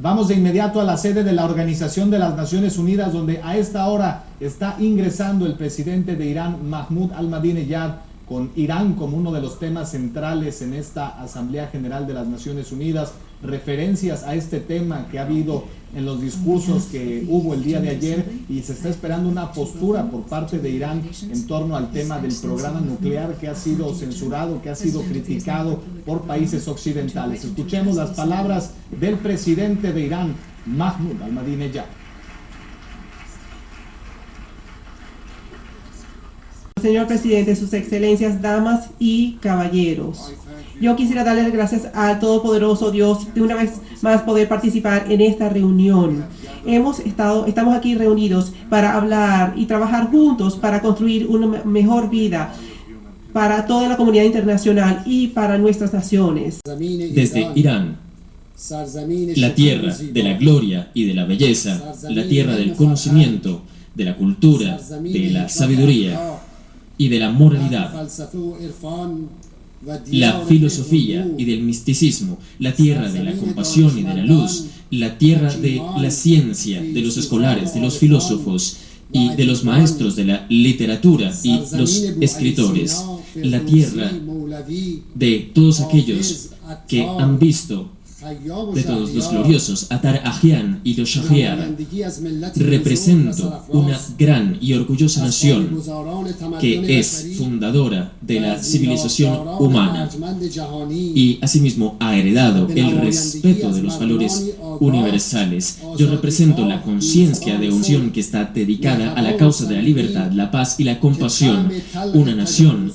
Vamos de inmediato a la sede de la Organización de las Naciones Unidas, donde a esta hora está ingresando el presidente de Irán, Mahmoud Ahmadinejad, con Irán como uno de los temas centrales en esta Asamblea General de las Naciones Unidas. Referencias a este tema que ha habido en los discursos que hubo el día de ayer, y se está esperando una postura por parte de Irán en torno al tema del programa nuclear, que ha sido censurado, que ha sido criticado por países occidentales. Escuchemos las palabras del presidente de Irán, Mahmoud Ahmadinejad. Señor presidente, sus excelencias, damas y caballeros, yo quisiera darles gracias al todopoderoso Dios de una vez más poder participar en esta reunión. Estamos aquí reunidos para hablar y trabajar juntos para construir una mejor vida para toda la comunidad internacional y para nuestras naciones. Desde Irán, la tierra de la gloria y de la belleza, la tierra del conocimiento, de la cultura, de la sabiduría y de la moralidad, la filosofía y del misticismo, la tierra de la compasión y de la luz, la tierra de la ciencia, de los escolares, de los filósofos y de los maestros de la literatura y los escritores, la tierra de todos aquellos que han visto, de todos los gloriosos, Atar Ajian y los Shahriar. Represento una gran y orgullosa nación que es fundadora de la civilización humana y asimismo ha heredado el respeto de los valores universales. Yo represento la conciencia de una nación que está dedicada a la causa de la libertad, la paz y la compasión, una nación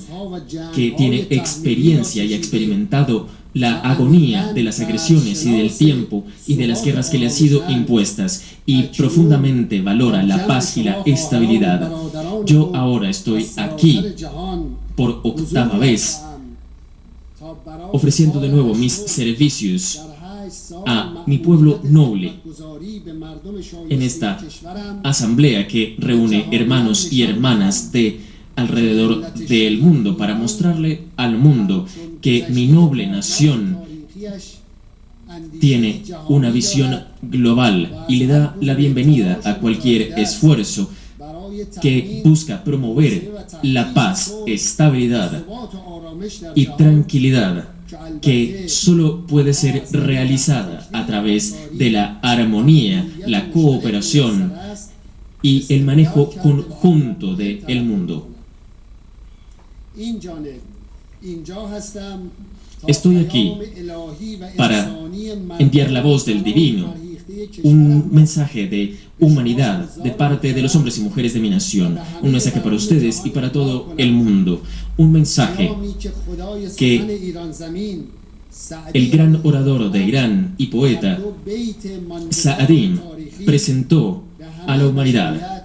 que tiene experiencia y ha experimentado la agonía de las agresiones y del tiempo y de las guerras que le han sido impuestas, y profundamente valora la paz y la estabilidad. Yo ahora estoy aquí por octava vez ofreciendo de nuevo mis servicios a mi pueblo noble en esta asamblea que reúne hermanos y hermanas de alrededor del mundo, para mostrarle al mundo que mi noble nación tiene una visión global y le da la bienvenida a cualquier esfuerzo que busca promover la paz, estabilidad y tranquilidad, que solo puede ser realizada a través de la armonía, la cooperación y el manejo conjunto del mundo. Estoy aquí para enviar la voz del divino, un mensaje de humanidad de parte de los hombres y mujeres de mi nación, un mensaje para ustedes y para todo el mundo, un mensaje que el gran orador de Irán y poeta Sa'adi presentó a la humanidad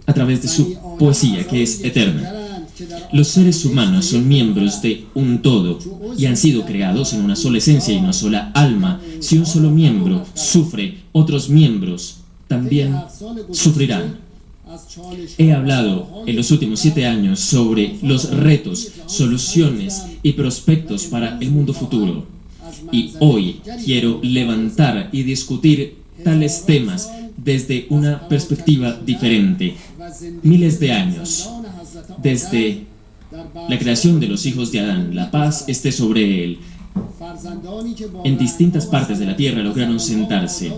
a través de su poesía, que es eterna. Los seres humanos son miembros de un todo y han sido creados en una sola esencia y una sola alma. Si un solo miembro sufre, otros miembros también sufrirán. He hablado en los últimos 7 años sobre los retos, soluciones y prospectos para el mundo futuro. Y hoy quiero levantar y discutir tales temas desde una perspectiva diferente. Miles de años, desde la creación de los hijos de Adán, la paz esté sobre él. En distintas partes de la tierra lograron sentarse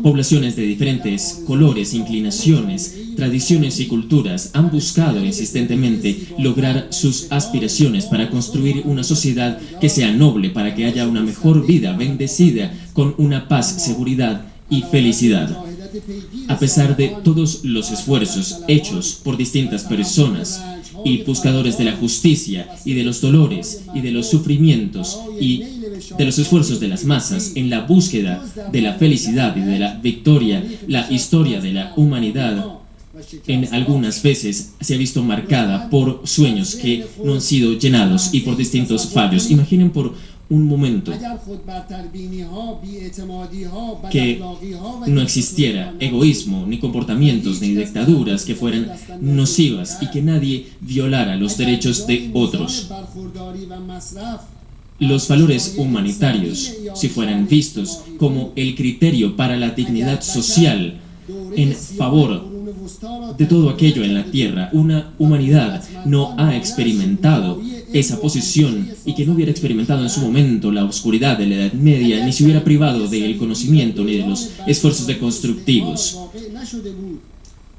poblaciones de diferentes colores, inclinaciones, tradiciones y culturas. Han buscado insistentemente lograr sus aspiraciones para construir una sociedad que sea noble, para que haya una mejor vida, bendecida, con una paz, seguridad y felicidad. A pesar de todos los esfuerzos hechos por distintas personas y buscadores de la justicia y de los dolores y de los sufrimientos y de los esfuerzos de las masas en la búsqueda de la felicidad y de la victoria, la historia de la humanidad en algunas veces se ha visto marcada por sueños que no han sido llenados y por distintos fallos. Imaginen por un momento que no existiera egoísmo, ni comportamientos, ni dictaduras que fueran nocivas y que nadie violara los derechos de otros. los valores humanitarios, si fueran vistos como el criterio para la dignidad social en favor de todo aquello en la tierra, una humanidad no ha experimentado esa posición y que no hubiera experimentado en su momento la oscuridad de la Edad Media, ni se hubiera privado del conocimiento ni de los esfuerzos deconstructivos.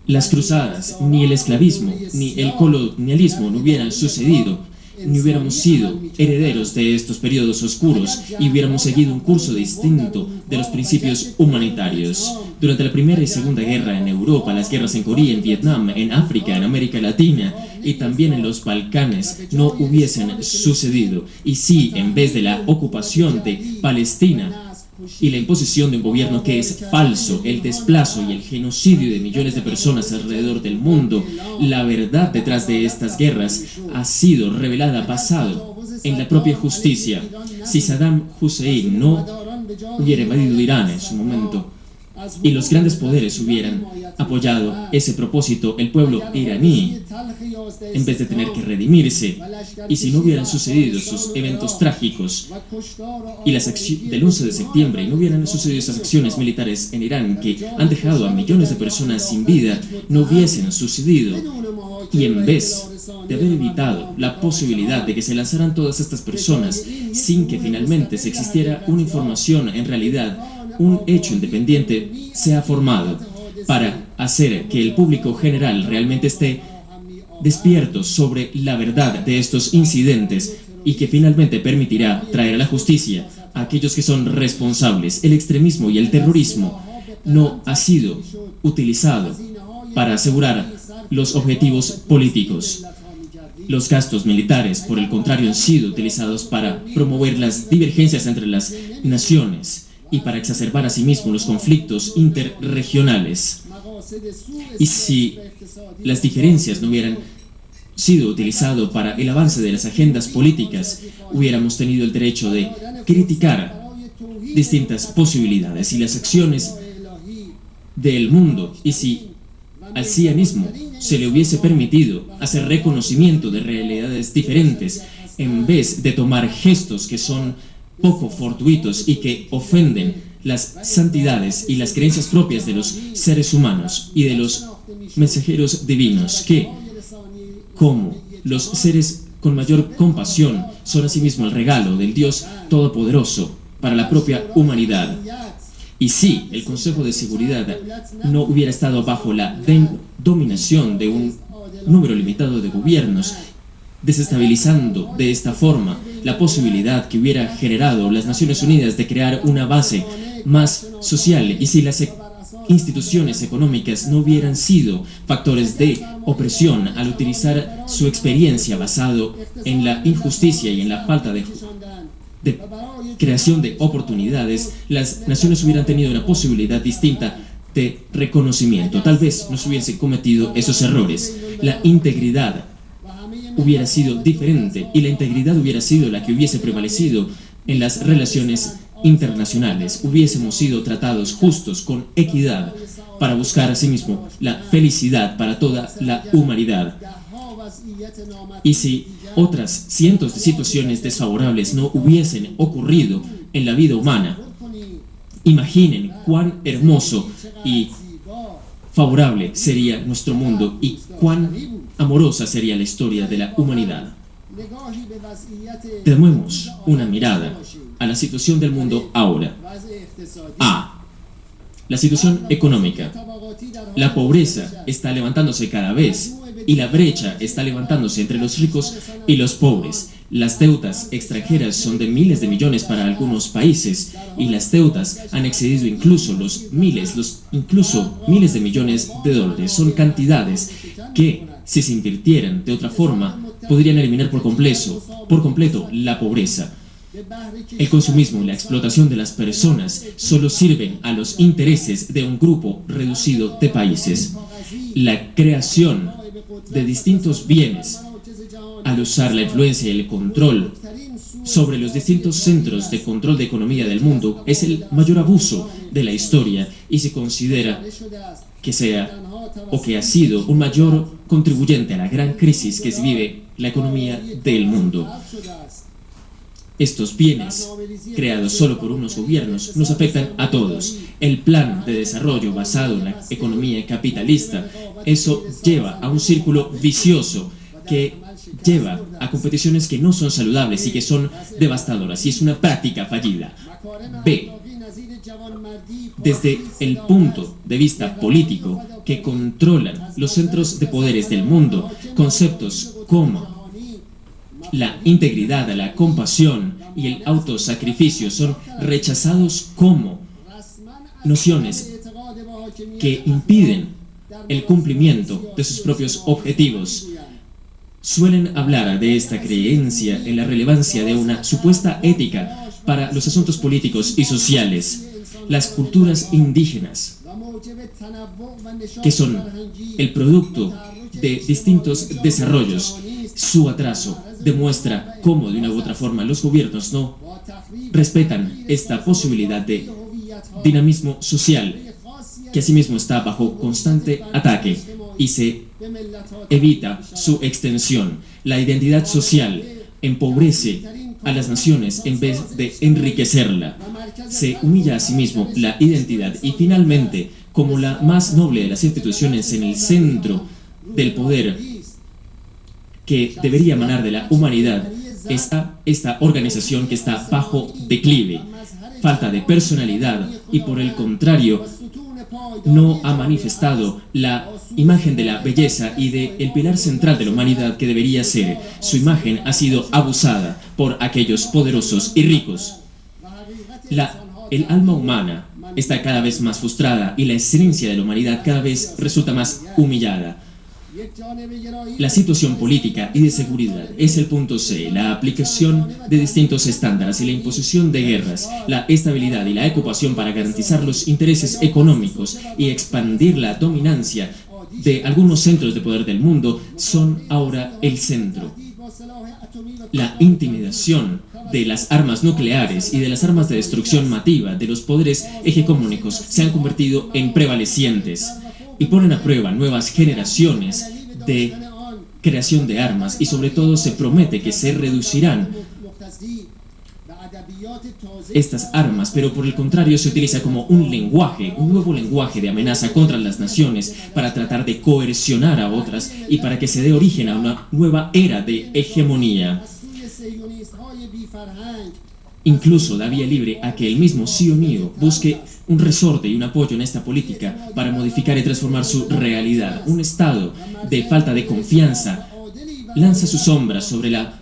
Las cruzadas, ni el esclavismo, ni el colonialismo no hubieran sucedido, ni hubiéramos sido herederos de estos periodos oscuros y hubiéramos seguido un curso distinto de los principios humanitarios. Durante la Primera y Segunda Guerra en Europa, las guerras en Corea, en Vietnam, en África, en América Latina y también en los Balcanes no hubiesen sucedido. Y si en vez de la ocupación de Palestina y la imposición de un gobierno que es falso, el desplazo y el genocidio de millones de personas alrededor del mundo, la verdad detrás de estas guerras ha sido revelada basado en la propia justicia. Si Saddam Hussein no hubiera invadido Irán en su momento y los grandes poderes hubieran apoyado ese propósito, el pueblo iraní, en vez de tener que redimirse, y si no hubieran sucedido esos eventos trágicos y las del 11 de septiembre, y no hubieran sucedido esas acciones militares en Irán que han dejado a millones de personas sin vida, no hubiesen sucedido, y en vez de haber evitado la posibilidad de que se lanzaran todas estas personas sin que finalmente se existiera una información en realidad, un hecho independiente se ha formado para hacer que el público general realmente esté despierto sobre la verdad de estos incidentes y que finalmente permitirá traer a la justicia a aquellos que son responsables. El extremismo y el terrorismo no ha sido utilizado para asegurar los objetivos políticos. Los gastos militares, por el contrario, han sido utilizados para promover las divergencias entre las naciones y para exacerbar asimismo los conflictos interregionales. Y si las diferencias no hubieran sido utilizadas para el avance de las agendas políticas, hubiéramos tenido el derecho de criticar distintas posibilidades y las acciones del mundo. Y si al sionismo se le hubiese permitido hacer reconocimiento de realidades diferentes, en vez de tomar gestos que son poco fortuitos y que ofenden las santidades y las creencias propias de los seres humanos y de los mensajeros divinos, que, como los seres con mayor compasión, son asimismo el regalo del Dios Todopoderoso para la propia humanidad. Y si el Consejo de Seguridad no hubiera estado bajo la dominación de un número limitado de gobiernos, desestabilizando de esta forma la posibilidad que hubiera generado las Naciones Unidas de crear una base más social, y si las instituciones económicas no hubieran sido factores de opresión al utilizar su experiencia basado en la injusticia y en la falta de creación de oportunidades, las naciones hubieran tenido una posibilidad distinta de reconocimiento. Tal vez no se hubiesen cometido esos errores. La integridad hubiera sido diferente y la integridad hubiera sido la que hubiese prevalecido en las relaciones internacionales. Hubiésemos sido tratados justos, con equidad, para buscar asimismo la felicidad para toda la humanidad. Y si otras cientos de situaciones desfavorables no hubiesen ocurrido en la vida humana, imaginen cuán hermoso y favorable sería nuestro mundo y cuán amorosa sería la historia de la humanidad. Demos una mirada a la situación del mundo ahora. La situación económica. La pobreza está levantándose cada vez y la brecha está levantándose entre los ricos y los pobres. Las deudas extranjeras son de miles de millones para algunos países y las deudas han excedido incluso incluso miles de millones de dólares. Son cantidades que, si se invirtieran de otra forma, podrían eliminar por completo la pobreza. El consumismo y la explotación de las personas solo sirven a los intereses de un grupo reducido de países. La creación de distintos bienes, al usar la influencia y el control sobre los distintos centros de control de economía del mundo, es el mayor abuso de la historia y se considera que sea o que ha sido un mayor contribuyente a la gran crisis que vive la economía del mundo. Estos bienes, creados solo por unos gobiernos, nos afectan a todos. El plan de desarrollo basado en la economía capitalista, eso lleva a un círculo vicioso que lleva a competiciones que no son saludables y que son devastadoras, y es una práctica fallida. B. Desde el punto de vista político, que controlan los centros de poderes del mundo, conceptos como la integridad, la compasión y el autosacrificio son rechazados como nociones que impiden el cumplimiento de sus propios objetivos. Suelen hablar de esta creencia en la relevancia de una supuesta ética para los asuntos políticos y sociales. Las culturas indígenas, que son el producto de distintos desarrollos, su atraso demuestra cómo de una u otra forma los gobiernos no respetan esta posibilidad de dinamismo social, que asimismo está bajo constante ataque, y se evita su extensión. La identidad social empobrece a las naciones en vez de enriquecerla. Se humilla a sí mismo la identidad, y finalmente, como la más noble de las instituciones en el centro del poder que debería emanar de la humanidad, está esta organización que está bajo declive, falta de personalidad, y por el contrario no ha manifestado la imagen de la belleza y del pilar central de la humanidad que debería ser. Su imagen ha sido abusada por aquellos poderosos y ricos. El alma humana está cada vez más frustrada y la esencia de la humanidad cada vez resulta más humillada. La situación política y de seguridad es el punto C, la aplicación de distintos estándares y la imposición de guerras, la estabilidad y la ocupación para garantizar los intereses económicos y expandir la dominancia de algunos centros de poder del mundo son ahora el centro. La intimidación de las armas nucleares y de las armas de destrucción masiva de los poderes hegemónicos se han convertido en prevalecientes y ponen a prueba nuevas generaciones de creación de armas, y sobre todo se promete que se reducirán estas armas, pero por el contrario se utiliza como un lenguaje, un nuevo lenguaje de amenaza contra las naciones para tratar de coercionar a otras y para que se dé origen a una nueva era de hegemonía. Incluso da vía libre a que el mismo sionismo busque un resorte y un apoyo en esta política para modificar y transformar su realidad. Un estado de falta de confianza lanza sus sombras sobre la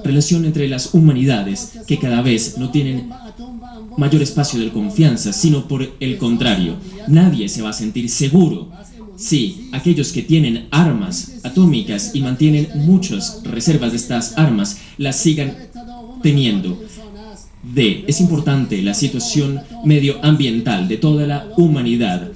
relación entre las humanidades, que cada vez no tienen mayor espacio de confianza, sino por el contrario. Nadie se va a sentir seguro si aquellos que tienen armas atómicas y mantienen muchas reservas de estas armas las sigan teniendo. Es importante la situación medioambiental de toda la humanidad,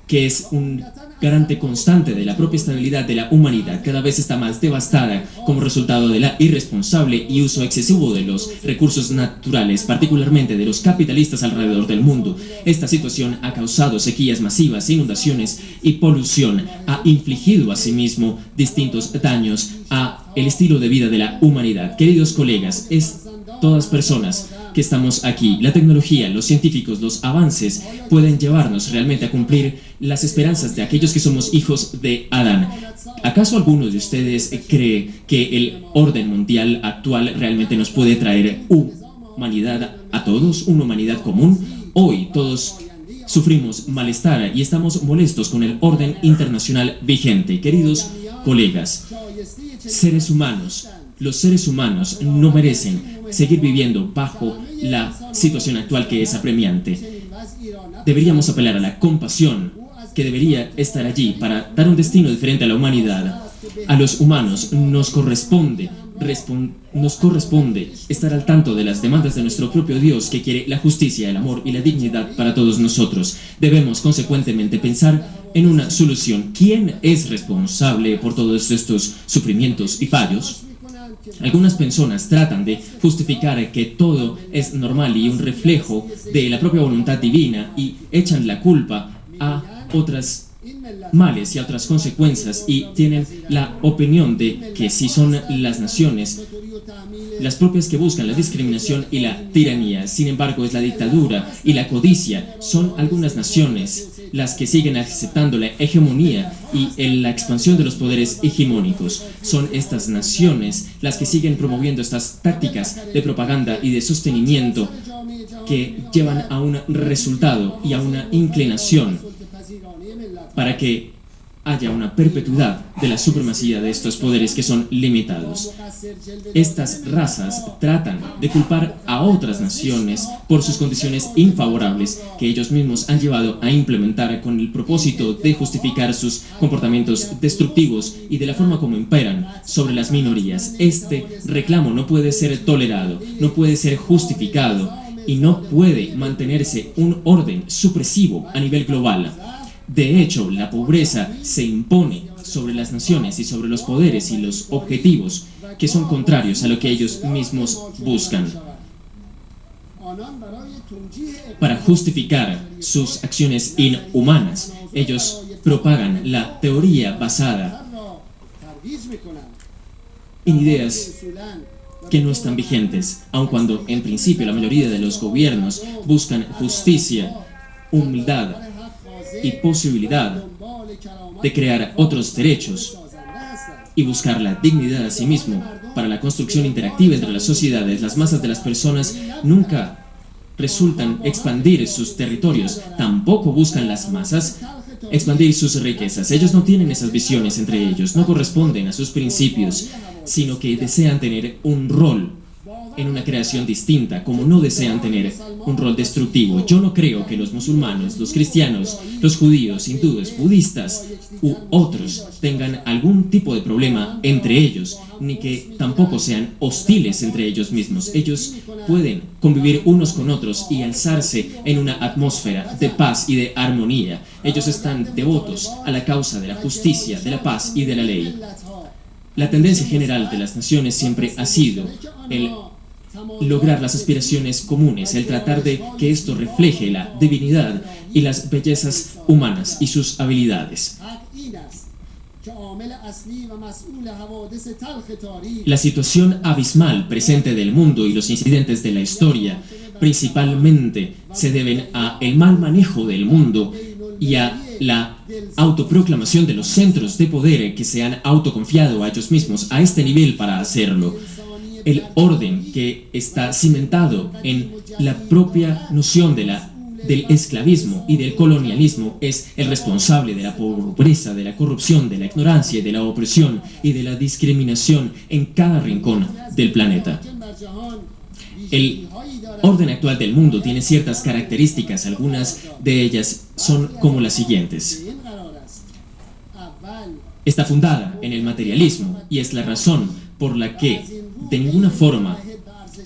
que es un garante constante de la propia estabilidad de la humanidad. Cada vez está más devastada como resultado de la irresponsable y uso excesivo de los recursos naturales, particularmente de los capitalistas alrededor del mundo. Esta situación ha causado sequías masivas, inundaciones y polución. Ha infligido asimismo distintos daños a el estilo de vida de la humanidad. Queridos colegas, todas personas que estamos aquí, la tecnología, los científicos, los avances pueden llevarnos realmente a cumplir las esperanzas de aquellos que somos hijos de Adán. ¿Acaso alguno de ustedes cree que el orden mundial actual realmente nos puede traer humanidad a todos, una humanidad común? Hoy todos sufrimos malestar y estamos molestos con el orden internacional vigente. Queridos colegas, seres humanos, los seres humanos no merecen seguir viviendo bajo la situación actual que es apremiante. Deberíamos apelar a la compasión que debería estar allí para dar un destino diferente a la humanidad. A los humanos nos corresponde estar al tanto de las demandas de nuestro propio Dios, que quiere la justicia, el amor y la dignidad para todos nosotros. Debemos consecuentemente pensar en una solución. ¿Quién es responsable por todos estos sufrimientos y fallos? Algunas personas tratan de justificar que todo es normal y un reflejo de la propia voluntad divina y echan la culpa a otras males y a otras consecuencias, y tienen la opinión de que si son las naciones las propias que buscan la discriminación y la tiranía. Sin embargo, es la dictadura y la codicia. Son algunas naciones las que siguen aceptando la hegemonía y la expansión de los poderes hegemónicos. Son estas naciones las que siguen promoviendo estas tácticas de propaganda y de sostenimiento que llevan a un resultado y a una inclinación para que haya una perpetuidad de la supremacía de estos poderes que son limitados. Estas razas tratan de culpar a otras naciones por sus condiciones infavorables que ellos mismos han llevado a implementar con el propósito de justificar sus comportamientos destructivos y de la forma como imperan sobre las minorías. Este reclamo no puede ser tolerado, no puede ser justificado y no puede mantenerse un orden supresivo a nivel global. De hecho, la pobreza se impone sobre las naciones y sobre los poderes y los objetivos que son contrarios a lo que ellos mismos buscan. Para justificar sus acciones inhumanas, ellos propagan la teoría basada en ideas que no están vigentes, aun cuando en principio la mayoría de los gobiernos buscan justicia, humildad y posibilidad de crear otros derechos y buscar la dignidad a sí mismo para la construcción interactiva entre las sociedades. Las masas de las personas nunca resultan expandir sus territorios, tampoco buscan las masas expandir sus riquezas. Ellos no tienen esas visiones entre ellos, no corresponden a sus principios, sino que desean tener un rol en una creación distinta, como no desean tener un rol destructivo. Yo no creo que los musulmanes, los cristianos, los judíos, hindúes, budistas u otros tengan algún tipo de problema entre ellos, ni que tampoco sean hostiles entre ellos mismos. Ellos pueden convivir unos con otros y alzarse en una atmósfera de paz y de armonía. Ellos están devotos a la causa de la justicia, de la paz y de la ley. La tendencia general de las naciones siempre ha sido el lograr las aspiraciones comunes, el tratar de que esto refleje la divinidad y las bellezas humanas y sus habilidades. La situación abismal presente del mundo y los incidentes de la historia principalmente se deben a el mal manejo del mundo y a la autoproclamación de los centros de poder que se han autoconfiado a ellos mismos a este nivel para hacerlo. El orden que está cimentado en la propia noción del esclavismo y del colonialismo es el responsable de la pobreza, de la corrupción, de la ignorancia, de la opresión y de la discriminación en cada rincón del planeta. El orden actual del mundo tiene ciertas características, algunas de ellas son como las siguientes. Está fundada en el materialismo y es la razón por la que de ninguna forma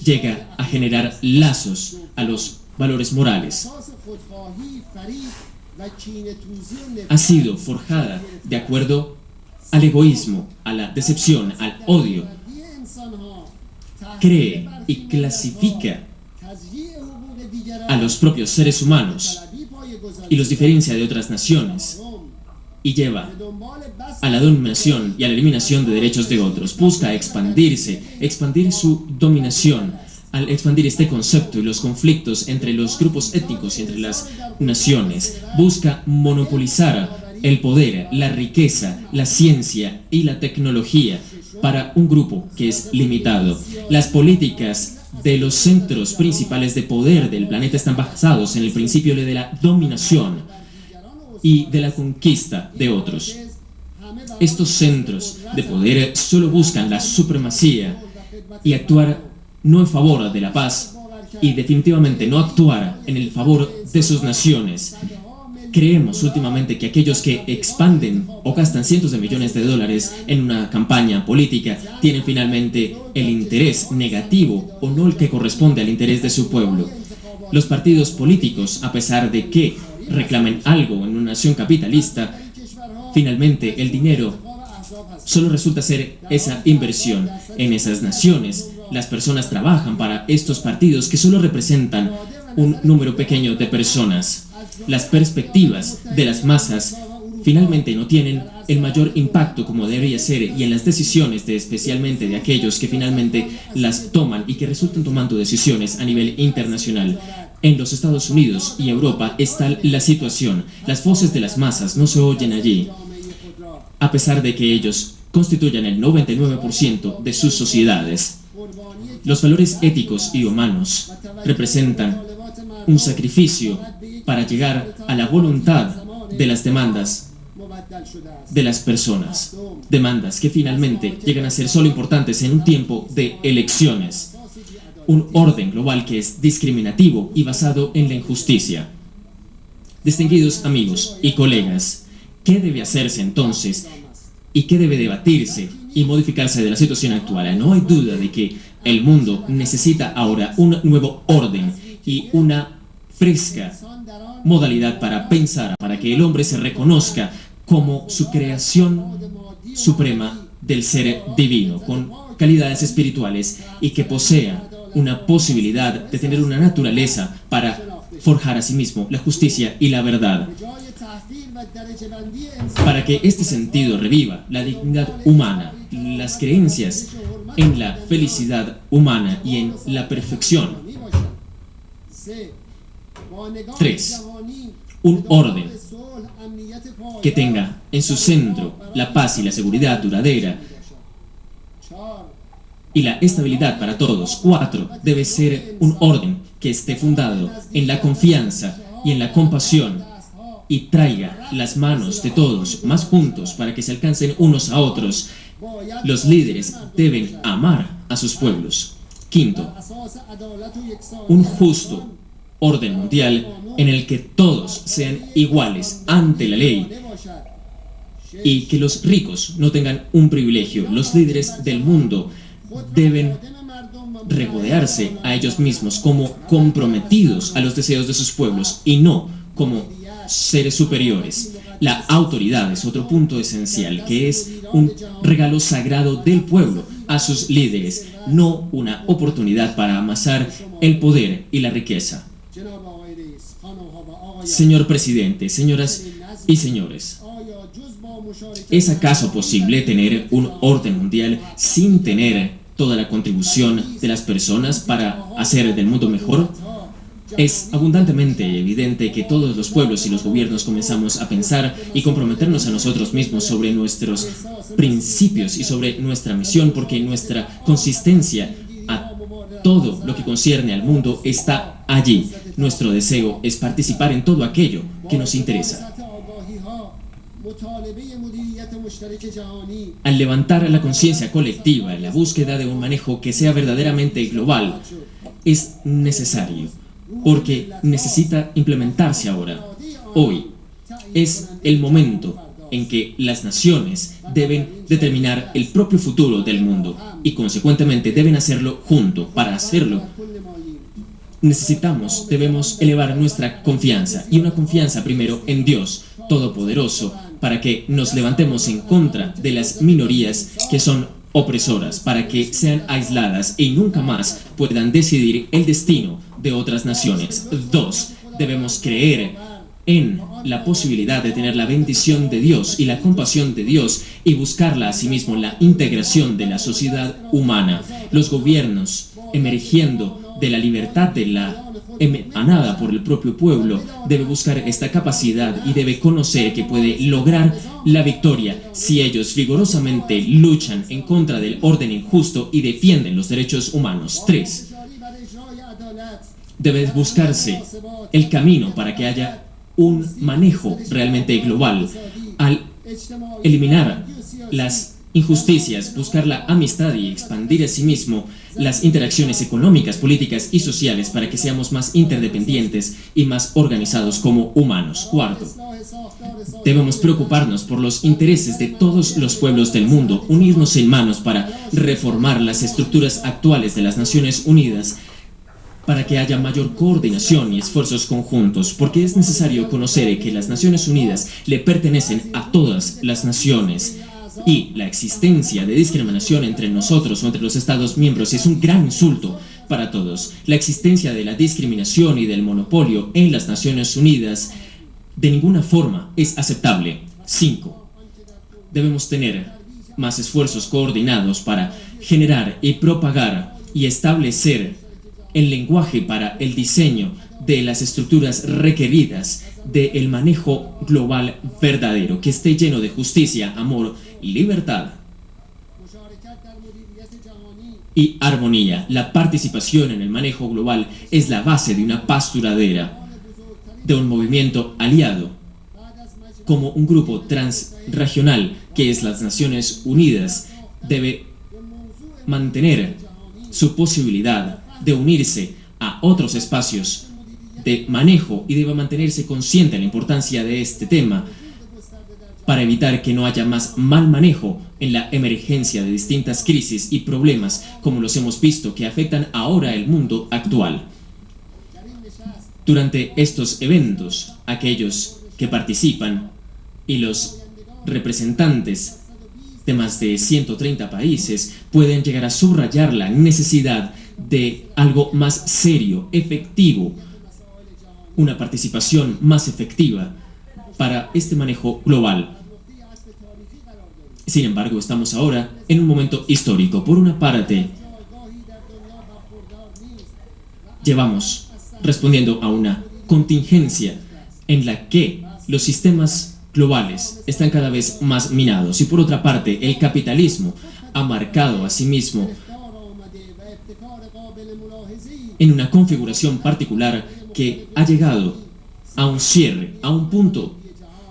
llega a generar lazos a los valores morales. Ha sido forjada de acuerdo al egoísmo, a la decepción, al odio. Cree y clasifica a los propios seres humanos y los diferencia de otras naciones y lleva a la dominación y a la eliminación de derechos de otros. Busca expandirse, expandir su dominación. Al expandir este concepto y los conflictos entre los grupos étnicos y entre las naciones, busca monopolizar el poder, la riqueza, la ciencia y la tecnología para un grupo que es limitado. Las políticas de los centros principales de poder del planeta están basados en el principio de la dominación y de la conquista de otros. Estos centros de poder solo buscan la supremacía y actuar no en favor de la paz y definitivamente no actuar en el favor de sus naciones. Creemos últimamente que aquellos que expanden o gastan cientos de millones de dólares en una campaña política tienen finalmente el interés negativo o no el que corresponde al interés de su pueblo. Los partidos políticos, a pesar de que reclamen algo en una nación capitalista, finalmente el dinero solo resulta ser esa inversión en esas naciones. Las personas trabajan para estos partidos que solo representan un número pequeño de personas. Las perspectivas de las masas finalmente no tienen el mayor impacto como debería ser y en las decisiones especialmente de aquellos que finalmente las toman y que resultan tomando decisiones a nivel internacional. En los Estados Unidos y Europa está la situación. Las voces de las masas no se oyen allí, a pesar de que ellos constituyan el 99% de sus sociedades. Los valores éticos y humanos representan un sacrificio para llegar a la voluntad de las demandas de las personas, demandas que finalmente llegan a ser solo importantes en un tiempo de elecciones, un orden global que es discriminativo y basado en la injusticia. Distinguidos amigos y colegas, ¿qué debe hacerse entonces y qué debe debatirse y modificarse de la situación actual? No hay duda de que el mundo necesita ahora un nuevo orden y una fresca modalidad para pensar, para que el hombre se reconozca como su creación suprema del ser divino, con calidades espirituales y que posea una posibilidad de tener una naturaleza para forjar a sí mismo la justicia y la verdad. Para que este sentido reviva la dignidad humana, las creencias en la felicidad humana y en la perfección. 3. Un orden que tenga en su centro la paz y la seguridad duradera y la estabilidad para todos. 4. Debe ser un orden que esté fundado en la confianza y en la compasión y traiga las manos de todos más juntos para que se alcancen unos a otros. Los líderes deben amar a sus pueblos. 5. Un justo orden mundial en el que todos sean iguales ante la ley y que los ricos no tengan un privilegio. Los líderes del mundo deben regodearse a ellos mismos como comprometidos a los deseos de sus pueblos y no como seres superiores. La autoridad es otro punto esencial, que es un regalo sagrado del pueblo a sus líderes, no una oportunidad para amasar el poder y la riqueza. Señor presidente, señoras y señores, ¿es acaso posible tener un orden mundial sin tener toda la contribución de las personas para hacer del mundo mejor? Es abundantemente evidente que todos los pueblos y los gobiernos comenzamos a pensar y comprometernos a nosotros mismos sobre nuestros principios y sobre nuestra misión, porque nuestra consistencia a todo lo que concierne al mundo está allí. Nuestro deseo es participar en todo aquello que nos interesa. Al levantar la conciencia colectiva en la búsqueda de un manejo que sea verdaderamente global, es necesario, porque necesita implementarse ahora. Hoy es el momento en que las naciones deben determinar el propio futuro del mundo y consecuentemente deben hacerlo junto. Para hacerlo debemos elevar nuestra confianza, y una confianza primero en Dios Todopoderoso, para que nos levantemos en contra de las minorías que son opresoras, para que sean aisladas y nunca más puedan decidir el destino de otras naciones. 2. Debemos creer en la posibilidad de tener la bendición de Dios y la compasión de Dios y buscarla asimismo en la integración de la sociedad humana. Los gobiernos, emergiendo de la libertad de la emanada por el propio pueblo, debe buscar esta capacidad y debe conocer que puede lograr la victoria si ellos vigorosamente luchan en contra del orden injusto y defienden los derechos humanos. 3. Debe buscarse el camino para que haya un manejo realmente global al eliminar las injusticias, buscar la amistad y expandir a sí mismo las interacciones económicas, políticas y sociales para que seamos más interdependientes y más organizados como humanos. 4. Debemos preocuparnos por los intereses de todos los pueblos del mundo, unirnos en manos para reformar las estructuras actuales de las Naciones Unidas, para que haya mayor coordinación y esfuerzos conjuntos, porque es necesario conocer que las Naciones Unidas le pertenecen a todas las naciones. Y la existencia de discriminación entre nosotros o entre los Estados miembros es un gran insulto para todos. La existencia de la discriminación y del monopolio en las Naciones Unidas de ninguna forma es aceptable. 5. Debemos tener más esfuerzos coordinados para generar y propagar y establecer el lenguaje para el diseño de las estructuras requeridas del manejo global verdadero, que esté lleno de justicia, amor, libertad y armonía. La participación en el manejo global es la base de una paz duradera, de un movimiento aliado, como un grupo transregional que es las Naciones Unidas. Debe mantener su posibilidad de unirse a otros espacios de manejo y debe mantenerse consciente de la importancia de este tema para evitar que no haya más mal manejo en la emergencia de distintas crisis y problemas como los hemos visto que afectan ahora el mundo actual. Durante estos eventos, aquellos que participan y los representantes de más de 130 países pueden llegar a subrayar la necesidad de algo más serio, efectivo, una participación más efectiva para este manejo global. Sin embargo, estamos ahora en un momento histórico. Por una parte, llevamos respondiendo a una contingencia en la que los sistemas globales están cada vez más minados y por otra parte, el capitalismo ha marcado a sí mismo en una configuración particular que ha llegado a un cierre, a un punto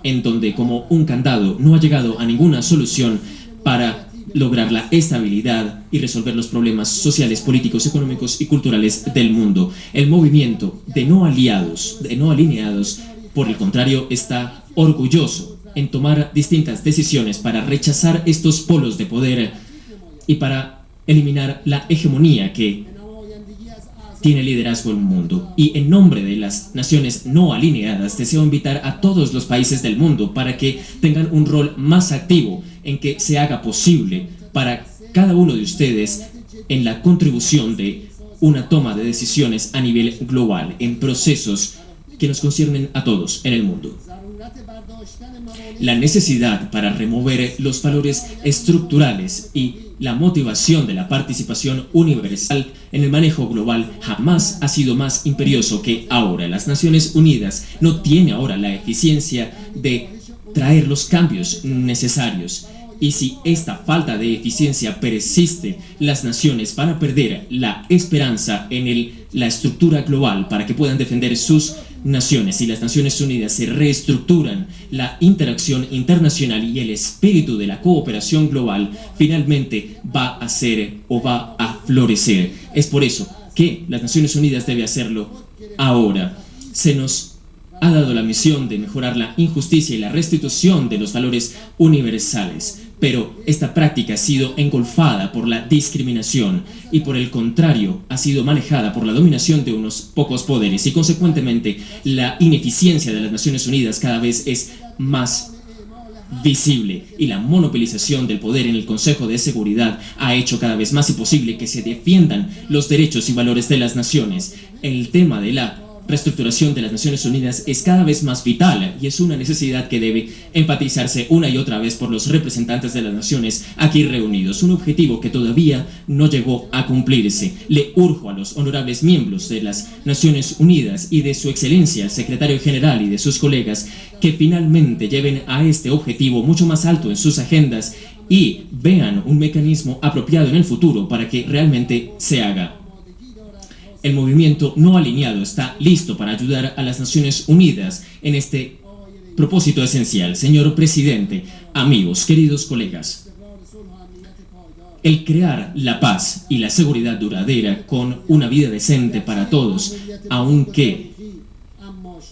en donde como un candado no ha llegado a ninguna solución para lograr la estabilidad y resolver los problemas sociales, políticos, económicos y culturales del mundo. El movimiento de no aliados, de no alineados, por el contrario, está orgulloso en tomar distintas decisiones para rechazar estos polos de poder y para eliminar la hegemonía que tiene liderazgo en el mundo. Y en nombre de las naciones no alineadas, deseo invitar a todos los países del mundo para que tengan un rol más activo en que se haga posible para cada uno de ustedes en la contribución de una toma de decisiones a nivel global, en procesos que nos conciernen a todos en el mundo. La necesidad para remover los valores estructurales y la motivación de la participación universal en el manejo global jamás ha sido más imperioso que ahora. Las Naciones Unidas no tienen ahora la eficiencia de traer los cambios necesarios. Y si esta falta de eficiencia persiste, las naciones van a perder la esperanza en la estructura global para que puedan defender sus naciones. Si las Naciones Unidas se reestructuran, la interacción internacional y el espíritu de la cooperación global finalmente va a ser o va a florecer. Es por eso que las Naciones Unidas debe hacerlo ahora. Se nos ha dado la misión de mejorar la injusticia y la restitución de los valores universales, pero esta práctica ha sido engolfada por la discriminación y por el contrario ha sido manejada por la dominación de unos pocos poderes y consecuentemente la ineficiencia de las Naciones Unidas cada vez es más visible y la monopolización del poder en el Consejo de Seguridad ha hecho cada vez más imposible que se defiendan los derechos y valores de las naciones. El tema de la reestructuración de las Naciones Unidas es cada vez más vital y es una necesidad que debe enfatizarse una y otra vez por los representantes de las naciones aquí reunidos, un objetivo que todavía no llegó a cumplirse. Le urjo a los honorables miembros de las Naciones Unidas y de su excelencia, el secretario general y de sus colegas, que finalmente lleven a este objetivo mucho más alto en sus agendas y vean un mecanismo apropiado en el futuro para que realmente se haga. El movimiento no alineado está listo para ayudar a las Naciones Unidas en este propósito esencial. Señor presidente, amigos, queridos colegas, el crear la paz y la seguridad duradera con una vida decente para todos, aunque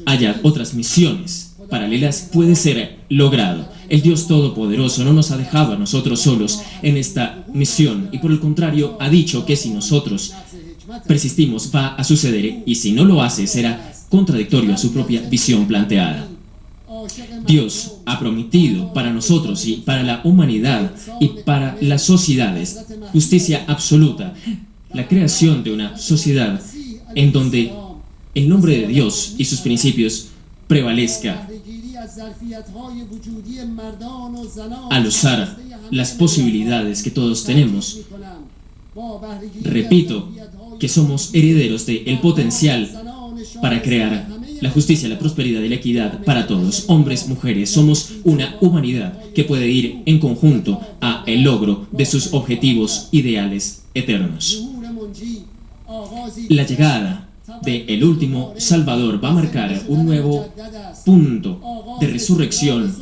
haya otras misiones paralelas, puede ser logrado. El Dios Todopoderoso no nos ha dejado a nosotros solos en esta misión y por el contrario ha dicho que si nosotros persistimos va a suceder y si no lo hace será contradictorio a su propia visión planteada. Dios ha prometido para nosotros y para la humanidad y para las sociedades justicia absoluta, la creación de una sociedad en donde el nombre de Dios y sus principios prevalezca al usar las posibilidades que todos tenemos. Repito que somos herederos del potencial para crear la justicia, la prosperidad y la equidad para todos, hombres, mujeres. Somos una humanidad que puede ir en conjunto a el logro de sus objetivos ideales eternos. La llegada del último Salvador va a marcar un nuevo punto de resurrección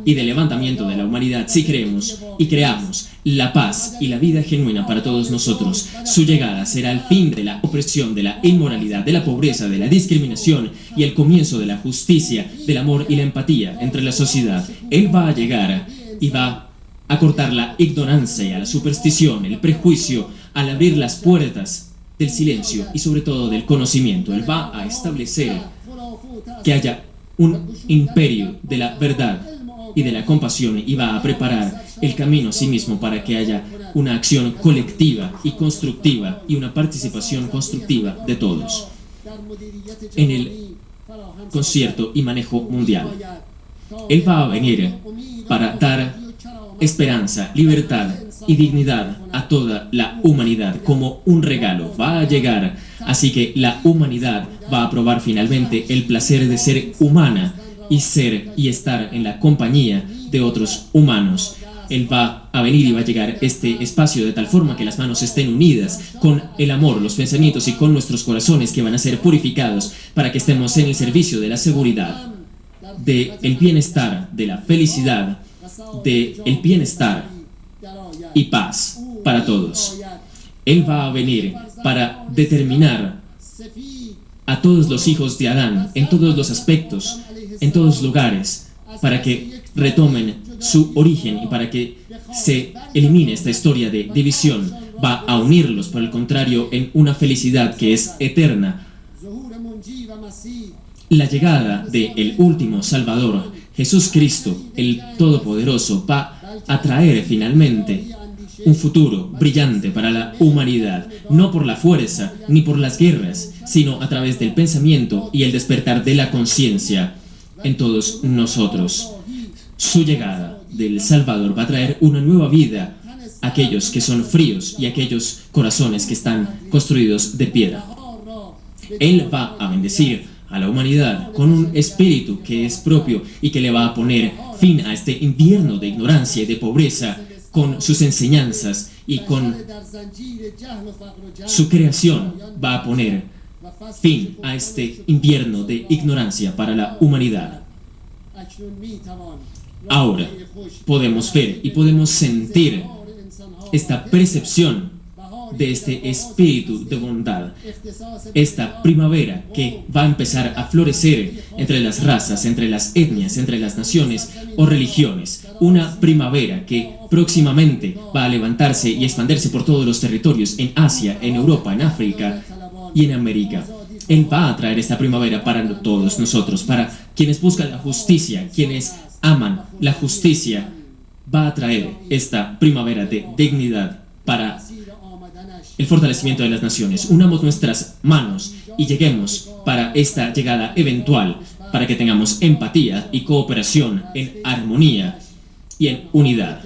y de levantamiento de la humanidad si creemos y creamos la paz y la vida genuina para todos nosotros. Su llegada será el fin de la opresión, de la inmoralidad, de la pobreza, de la discriminación y el comienzo de la justicia, del amor y la empatía entre la sociedad. Él va a llegar y va a cortar la ignorancia, la superstición, el prejuicio, al abrir las puertas del silencio y sobre todo del conocimiento. Él va a establecer que haya un imperio de la verdad y de la compasión y va a preparar el camino a sí mismo para que haya una acción colectiva y constructiva y una participación constructiva de todos en el concierto y manejo mundial. Él va a venir para dar esperanza, libertad y dignidad a toda la humanidad como un regalo. Va a llegar, así que la humanidad va a probar finalmente el placer de ser humana y ser y estar en la compañía de otros humanos. Él va a venir y va a llegar este espacio de tal forma que las manos estén unidas con el amor, los pensamientos y con nuestros corazones que van a ser purificados para que estemos en el servicio de la seguridad, del bienestar, de la felicidad, del bienestar y paz para todos. Él va a venir para determinar a todos los hijos de Adán en todos los aspectos, en todos lugares, para que retomen su origen y para que se elimine esta historia de división. Va a unirlos, por el contrario, en una felicidad que es eterna. La llegada del último Salvador, Jesús Cristo, el Todopoderoso, va a traer finalmente un futuro brillante para la humanidad, no por la fuerza ni por las guerras, sino a través del pensamiento y el despertar de la conciencia en todos nosotros. Su llegada del Salvador va a traer una nueva vida a aquellos que son fríos y a aquellos corazones que están construidos de piedra. Él va a bendecir a la humanidad con un espíritu que es propio y que le va a poner fin a este invierno de ignorancia y de pobreza con sus enseñanzas y con su creación. Va a poner fin a este invierno de ignorancia para la humanidad. Ahora podemos ver y podemos sentir esta percepción de este espíritu de bondad, esta primavera que va a empezar a florecer entre las razas, entre las etnias, entre las naciones o religiones. Una primavera que próximamente va a levantarse y expandirse por todos los territorios, en Asia, en Europa, en África y en América. Él va a traer esta primavera para todos nosotros, para quienes buscan la justicia, quienes aman la justicia. Va a traer esta primavera de dignidad para el fortalecimiento de las naciones. Unamos nuestras manos y lleguemos para esta llegada eventual, para que tengamos empatía y cooperación en armonía y en unidad.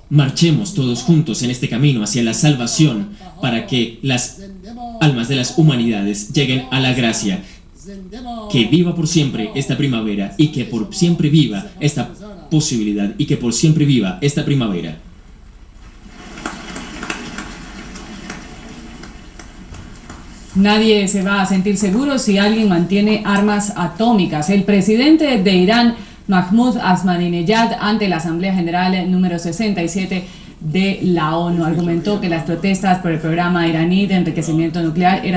Marchemos todos juntos en este camino hacia la salvación para que las almas de las humanidades lleguen a la gracia. Que viva por siempre esta primavera y que por siempre viva esta posibilidad y que por siempre viva esta primavera. Nadie se va a sentir seguro si alguien mantiene armas atómicas. El presidente de Irán, Mahmoud Ahmadinejad, ante la Asamblea General número 67 de la ONU, argumentó que las protestas por el programa iraní de enriquecimiento nuclear eran